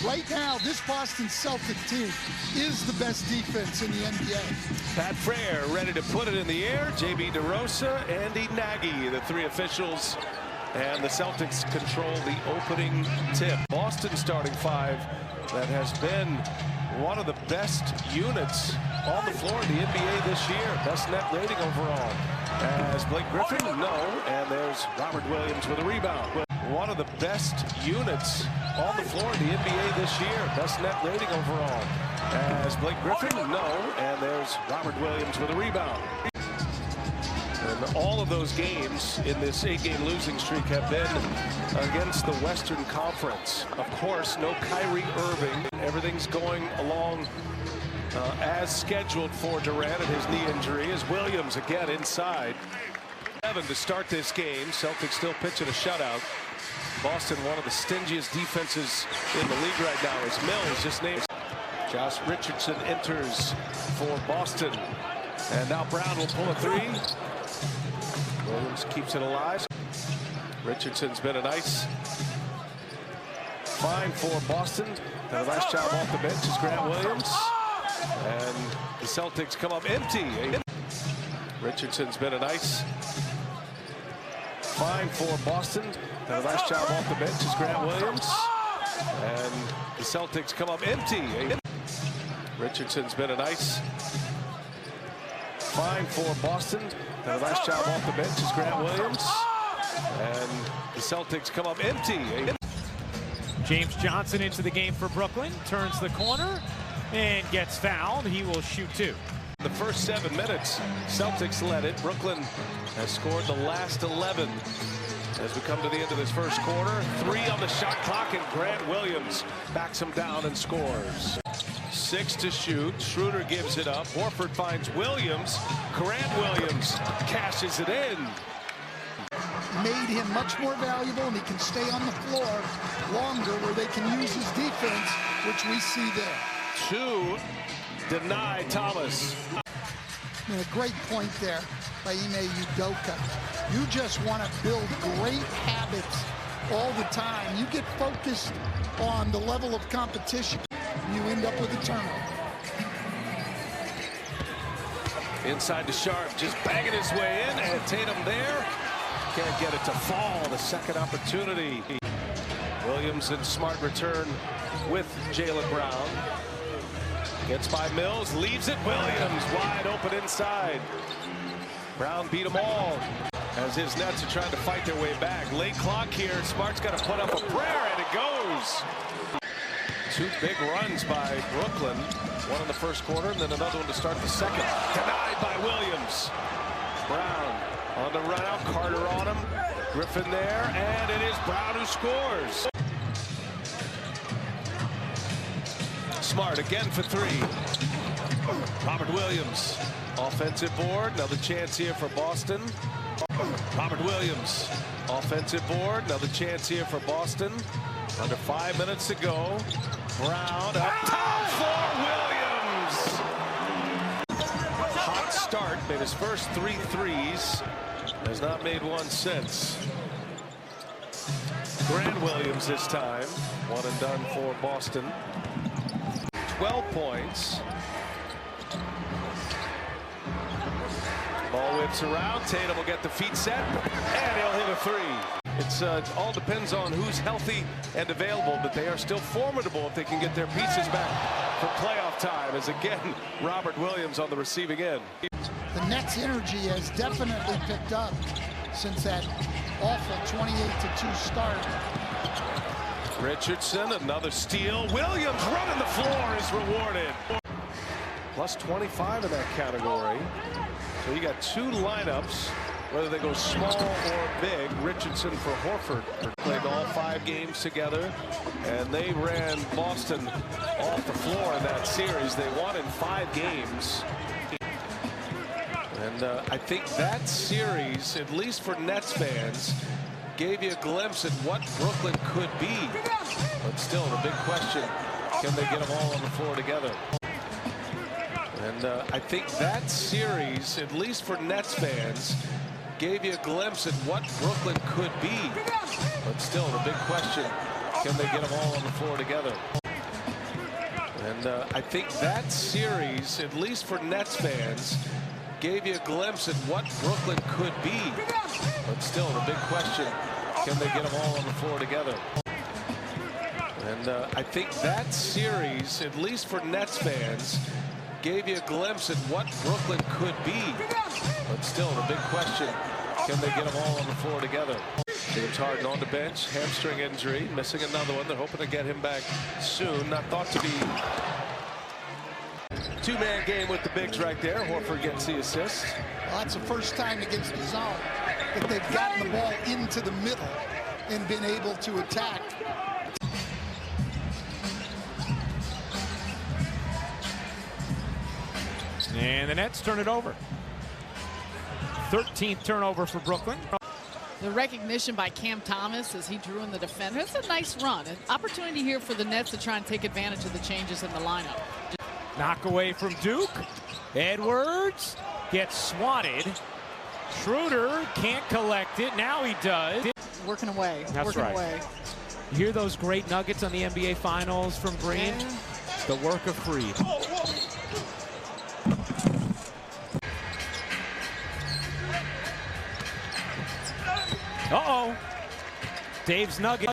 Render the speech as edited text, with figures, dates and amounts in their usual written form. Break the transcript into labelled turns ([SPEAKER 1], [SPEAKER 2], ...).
[SPEAKER 1] Right now, this Boston Celtic team is the best defense in the NBA.
[SPEAKER 2] Pat Frere ready to put it in the air. JB DeRosa, Andy Nagy, the three officials. And the Celtics control the opening tip. Boston starting five that has been one of the best units on the floor in the NBA this year. Best net rating overall. As Blake Griffin, no. And there's Robert Williams with a rebound. One of the best units on the floor in the NBA this year. Best net rating overall. As Blake Griffin, no. And there's Robert Williams with a rebound. And all of those games in this 8-game losing streak have been against the Western Conference. Of course, no Kyrie Irving. Everything's going along as scheduled for Durant and his knee injury. As Williams again inside. 7 to start this game. Celtics still pitching a shutout. Boston, one of the stingiest defenses in the league right now, as Mills just named. Josh Richardson enters for Boston. And now Brown will pull a three. Williams keeps it alive. Richardson's been a nice find for Boston. And the last job off the bench is Grant Williams. And the Celtics come up empty. Richardson's been a nice find for Boston. And the last job off the bench is Grant Williams. And the Celtics come up empty. Richardson's been a nice find for Boston. And the last job off the bench is Grant Williams. And the Celtics come up empty.
[SPEAKER 3] James Johnson into the game for Brooklyn. Turns the corner and gets fouled. He will shoot two.
[SPEAKER 2] The first 7 minutes, Celtics led it. Brooklyn has scored the last 11. As we come to the end of this first quarter, 3 on the shot clock, and Grant Williams backs him down and scores. 6 to shoot. Schroeder gives it up. Horford finds Williams. Grant Williams cashes it in.
[SPEAKER 1] Made him much more valuable, and he can stay on the floor longer where they can use his defense, which we see there.
[SPEAKER 2] 2 deny Thomas.
[SPEAKER 1] And a great point there by Ime Udoka. You just want to build great habits all the time. You get focused on the level of competition, you end up with a turnover.
[SPEAKER 2] Inside to Sharp, just banging his way in, and Tatum there. Can't get it to fall. The second opportunity. Williams and Smart return with Jaylen Brown. Gets by Mills, leaves it. Williams wide open inside. Brown beat them all as his Nets are trying to fight their way back. Late clock here. Smart's got to put up a prayer, and it goes. 2 big runs by Brooklyn. One in the first quarter, and then another one to start the second. Denied by Williams. Brown on the run out. Carter on him. Griffin there, and it is Brown who scores. Smart again for 3. Robert Williams. Offensive board. Another chance here for Boston. Robert Williams. Offensive board. Another chance here for Boston. Under 5 minutes to go. Brown up top for Williams. Hot start. Made his first 3 threes. Has not made one since. Grant Williams this time. 1 and done for Boston. 12 points. Ball whips around. Tatum will get the feet set, and he'll hit a 3. It's all depends on who's healthy and available, but they are still formidable if they can get their pieces back for playoff time. As again, Robert Williams on the receiving end.
[SPEAKER 1] The Nets' energy has definitely picked up since that awful 28-2 start.
[SPEAKER 2] Richardson, another steal. Williams running the floor is rewarded. Plus 25 in that category. So you got 2 lineups, whether they go small or big. Richardson for Horford. Played all 5 games together, and they ran Boston off the floor in that series. They won in 5 games. And I think that series, at least for Nets fans, gave you a glimpse at what Brooklyn could be. But still, the big question, can they get them all on the floor together? And I think that series, at least for Nets fans, gave you a glimpse at what Brooklyn could be. But still, the big question, can they get them all on the floor together? And I think that series, at least for Nets fans, gave you a glimpse at what Brooklyn could be. But still, the big question, can they get them all on the floor together? And I think that series, at least for Nets fans, gave you a glimpse at what Brooklyn could be. But still, the big question, can they get them all on the floor together? James Harden on the bench, hamstring injury, missing another one. They're hoping to get him back soon. Not thought to be two-man game with the bigs right there. Horford gets the assist.
[SPEAKER 1] Well, that's the first time against the zone that they've gotten the ball into the middle and been able to attack.
[SPEAKER 3] And the Nets turn it over. 13th turnover for Brooklyn.
[SPEAKER 4] The recognition by Cam Thomas as he drew in the defender. It's a nice run. An opportunity here for the Nets to try and take advantage of the changes in the lineup.
[SPEAKER 3] Knock away from Duke. Edwards gets swatted. Schroeder can't collect it. Now he does.
[SPEAKER 4] Working away.
[SPEAKER 3] That's
[SPEAKER 4] working
[SPEAKER 3] right.
[SPEAKER 4] away.
[SPEAKER 3] You hear those great nuggets on the NBA Finals from Green?
[SPEAKER 4] Yeah.
[SPEAKER 3] The work of Freed. Uh-oh. Dave's nugget.